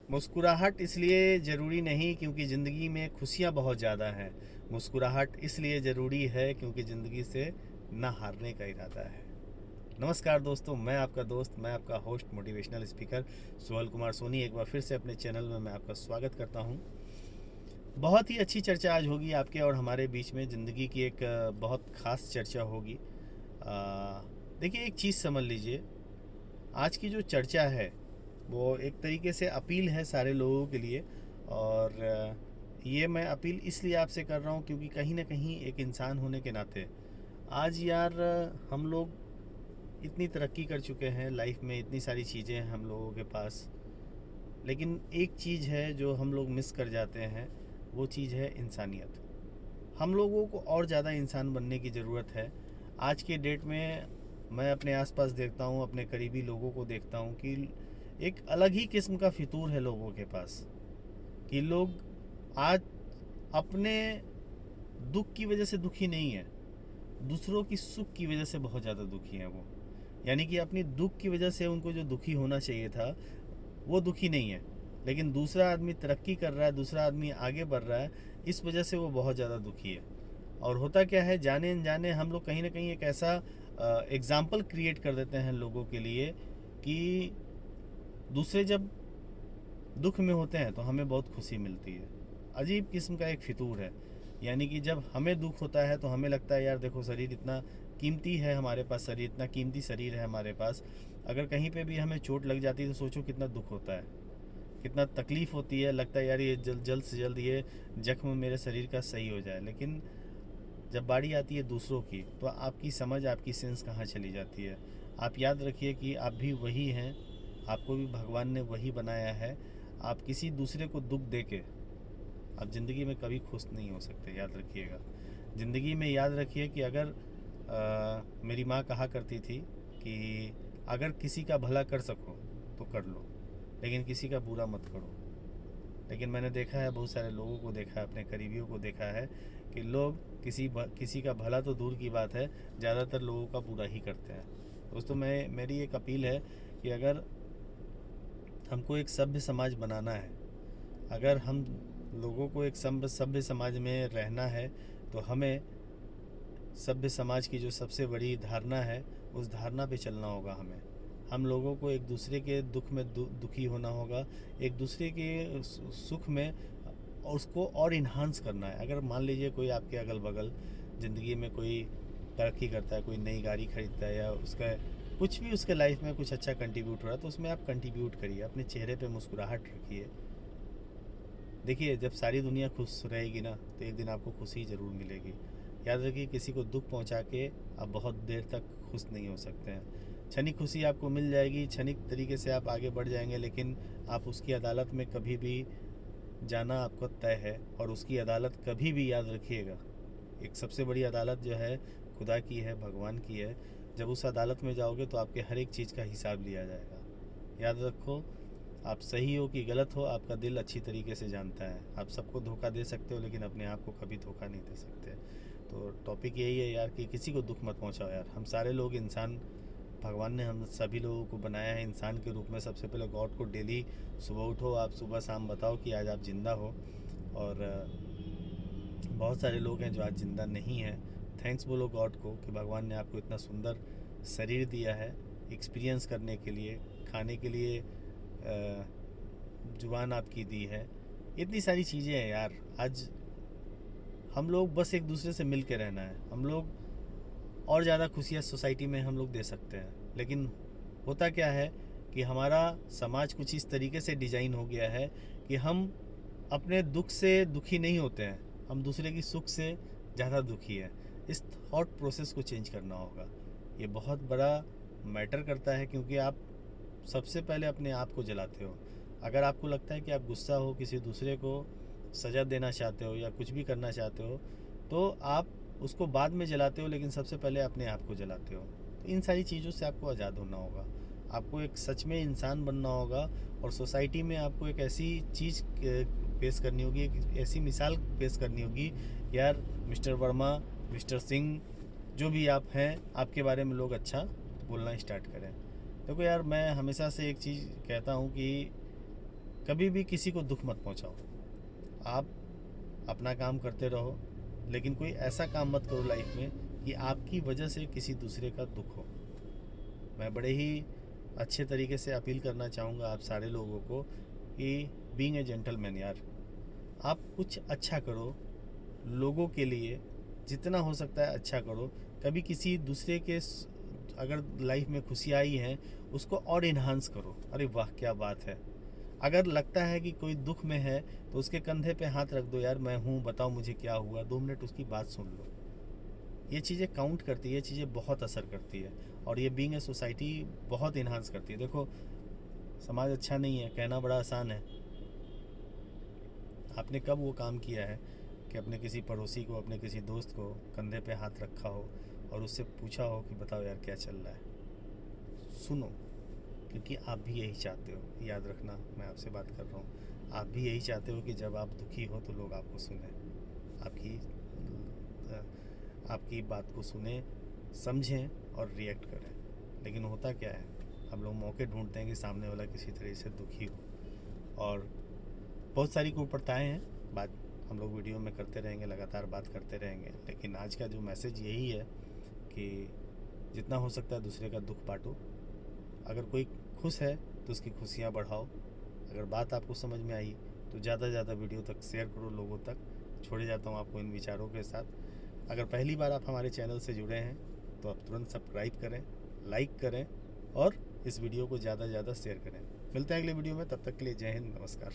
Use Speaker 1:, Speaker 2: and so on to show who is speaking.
Speaker 1: मुस्कुराहट इसलिए ज़रूरी नहीं क्योंकि ज़िंदगी में खुशियाँ बहुत ज़्यादा हैं। मुस्कुराहट इसलिए ज़रूरी है क्योंकि ज़िंदगी से ना हारने का इरादा है। नमस्कार दोस्तों, मैं आपका दोस्त, मैं आपका host motivational speaker Sohal Kumar Soni एक बार फिर से अपने चैनल में मैं आपका स्वागत करता हूं। बहुत ही अच्छी चर्चा आज होगी आपके और हमारे बीच में। ज़िंदगी की एक बहुत ख़ास चर्चा होगी। देखिए, एक चीज़ समझ लीजिए, आज की जो चर्चा है वो एक तरीके से अपील है सारे लोगों के लिए। और ये मैं अपील इसलिए आपसे कर रहा हूँ क्योंकि कहीं ना कहीं एक इंसान होने के नाते आज यार हम लोग इतनी तरक्की कर चुके हैं लाइफ में, इतनी सारी चीज़ें हैं हम लोगों के पास, लेकिन एक चीज़ है जो हम लोग मिस कर जाते हैं, वो चीज़ है इंसानियत। हम लोगों को और ज़्यादा इंसान बनने की ज़रूरत है। आज के डेट में मैं अपने आसपास देखता हूँ, अपने करीबी लोगों को देखता हूँ कि एक अलग ही किस्म का फितूर है लोगों के पास, कि लोग आज अपने दुख की वजह से दुखी नहीं है, दूसरों की सुख की वजह से बहुत ज़्यादा दुखी हैं वो। यानी कि अपनी दुख की वजह से उनको जो दुखी होना चाहिए था वो दुखी नहीं है, लेकिन दूसरा आदमी तरक्की कर रहा है, दूसरा आदमी आगे बढ़ रहा है, इस वजह से वो बहुत ज़्यादा दुखी है। और होता क्या है, जाने अनजाने हम लोग कहीं ना कहीं एक ऐसा एग्ज़ाम्पल क्रिएट कर देते हैं लोगों के लिए कि दूसरे जब दुख में होते हैं तो हमें बहुत खुशी मिलती है। अजीब किस्म का एक फितूर है। यानी कि जब हमें दुख होता है तो हमें लगता है यार देखो, शरीर इतना कीमती है हमारे पास, शरीर इतना कीमती शरीर है हमारे पास, अगर कहीं पे भी हमें चोट लग जाती है तो सोचो कितना दुख होता है, कितना तकलीफ़ होती है। लगता है यार ये जल्द से जल्द ये जख्म मेरे शरीर का सही हो जाए। लेकिन जब बारी आती है दूसरों की तो आपकी समझ, आपकी सेंस कहाँ चली जाती है। आप याद रखिए कि आप भी वही हैं, आपको भी भगवान ने वही बनाया है। आप किसी दूसरे को दुख दे के आप ज़िंदगी में कभी खुश नहीं हो सकते, याद रखिएगा। ज़िंदगी में याद रखिए कि अगर मेरी माँ कहा करती थी कि अगर किसी का भला कर सको तो कर लो, लेकिन किसी का बुरा मत करो। लेकिन मैंने देखा है, बहुत सारे लोगों को देखा है, अपने करीबियों को देखा है कि लोग किसी का भला तो दूर की बात है, ज़्यादातर लोगों का बुरा ही करते हैं। दोस्तों, मेरी एक अपील है कि अगर हमको एक सभ्य समाज बनाना है, अगर हम लोगों को एक सभ्य समाज में रहना है, तो हमें सभ्य समाज की जो सबसे बड़ी धारणा है उस धारणा पे चलना होगा। हमें हम लोगों को एक दूसरे के दुख में दुखी होना होगा, एक दूसरे के सुख में और उसको और इन्हांस करना है। अगर मान लीजिए कोई आपके अगल बगल ज़िंदगी में कोई तरक्की करता है, कोई नई गाड़ी खरीदता है, या उसका कुछ भी उसके लाइफ में कुछ अच्छा कंट्रीब्यूट हो रहा है, तो उसमें आप कंट्रीब्यूट करिए, अपने चेहरे पे मुस्कुराहट रखिए। देखिए, जब सारी दुनिया खुश रहेगी ना तो एक दिन आपको खुशी ज़रूर मिलेगी। याद रखिए, किसी को दुख पहुंचा के आप बहुत देर तक खुश नहीं हो सकते हैं। क्षणिक खुशी आपको मिल जाएगी, क्षणिक तरीके से आप आगे बढ़ जाएंगे, लेकिन आप उसकी अदालत में कभी भी जाना आपको तय है। और उसकी अदालत कभी भी, याद रखिएगा, एक सबसे बड़ी अदालत जो है खुदा की है, भगवान की है। जब उस अदालत में जाओगे तो आपके हर एक चीज़ का हिसाब लिया जाएगा। याद रखो, आप सही हो कि गलत हो, आपका दिल अच्छी तरीके से जानता है। आप सबको धोखा दे सकते हो, लेकिन अपने आप को कभी धोखा नहीं दे सकते। तो टॉपिक यही है यार कि किसी को दुख मत पहुंचाओ यार। हम सारे लोग इंसान, भगवान ने हम सभी लोगों को बनाया है इंसान के रूप में। सबसे पहले गॉड को डेली सुबह उठो, आप सुबह शाम बताओ कि आज आप ज़िंदा हो। और बहुत सारे लोग हैं जो आज ज़िंदा नहीं हैं। थैंक्स बोलो गॉड को कि भगवान ने आपको इतना सुंदर शरीर दिया है एक्सपीरियंस करने के लिए, खाने के लिए जुबान आपकी दी है। इतनी सारी चीज़ें हैं यार। आज हम लोग बस एक दूसरे से मिल के रहना है। हम लोग और ज़्यादा खुशियाँ सोसाइटी में हम लोग दे सकते हैं, लेकिन होता क्या है कि हमारा समाज कुछ इस तरीके से डिज़ाइन हो गया है कि हम अपने दुख से दुखी नहीं होते हैं, हम दूसरे की सुख से ज़्यादा दुखी है। इस थॉट प्रोसेस को चेंज करना होगा। ये बहुत बड़ा मैटर करता है, क्योंकि आप सबसे पहले अपने आप को जलाते हो। अगर आपको लगता है कि आप गुस्सा हो, किसी दूसरे को सज़ा देना चाहते हो या कुछ भी करना चाहते हो, तो आप उसको बाद में जलाते हो, लेकिन सबसे पहले अपने आप को जलाते हो। तो इन सारी चीज़ों से आपको आज़ाद होना होगा। आपको एक सच में इंसान बनना होगा, और सोसाइटी में आपको एक ऐसी चीज़ पेश करनी होगी, एक ऐसी मिसाल पेश करनी होगी। यार मिस्टर वर्मा, मिस्टर सिंह, जो भी आप हैं, आपके बारे में लोग अच्छा बोलना स्टार्ट करें। देखो यार, मैं हमेशा से एक चीज़ कहता हूँ कि कभी भी किसी को दुख मत पहुंचाओ। आप अपना काम करते रहो, लेकिन कोई ऐसा काम मत करो लाइफ में कि आपकी वजह से किसी दूसरे का दुख हो। मैं बड़े ही अच्छे तरीके से अपील करना चाहूँगा आप सारे लोगों को कि बीइंग ए जेंटलमैन यार, आप कुछ अच्छा करो लोगों के लिए, जितना हो सकता है अच्छा करो। कभी किसी दूसरे के अगर लाइफ में खुशी आई है उसको और इन्हांस करो। अरे वाह क्या बात है। अगर लगता है कि कोई दुख में है तो उसके कंधे पे हाथ रख दो, यार मैं हूँ, बताओ मुझे क्या हुआ, 2 मिनट उसकी बात सुन लो। ये चीज़ें काउंट करती है, ये चीज़ें बहुत असर करती है, और ये बीइंग ए सोसाइटी बहुत इन्हांस करती है। देखो समाज अच्छा नहीं है, कहना बड़ा आसान है। आपने कब वो काम किया है कि अपने किसी पड़ोसी को, अपने किसी दोस्त को कंधे पे हाथ रखा हो और उससे पूछा हो कि बताओ यार क्या चल रहा है। सुनो, क्योंकि आप भी यही चाहते हो। याद रखना, मैं आपसे बात कर रहा हूँ, आप भी यही चाहते हो कि जब आप दुखी हो तो लोग आपको सुने, आपकी बात को सुने, समझें और रिएक्ट करें। लेकिन होता क्या है, हम लोग मौके ढूंढते हैं कि सामने वाला किसी तरह से दुखी हो, और बहुत सारी कुप्रथाएं हैं। बात हम लोग वीडियो में करते रहेंगे, लगातार बात करते रहेंगे, लेकिन आज का जो मैसेज यही है कि जितना हो सकता है दूसरे का दुख बांटो। अगर कोई खुश है तो उसकी खुशियाँ बढ़ाओ। अगर बात आपको समझ में आई तो ज़्यादा से ज़्यादा वीडियो तक शेयर करो लोगों तक। छोड़े जाता हूँ आपको इन विचारों के साथ। अगर पहली बार आप हमारे चैनल से जुड़े हैं तो आप तुरंत सब्सक्राइब करें, लाइक करें और इस वीडियो को ज़्यादा से ज़्यादा शेयर करें। मिलते हैं अगले वीडियो में, तब तक के लिए जय हिंद, नमस्कार।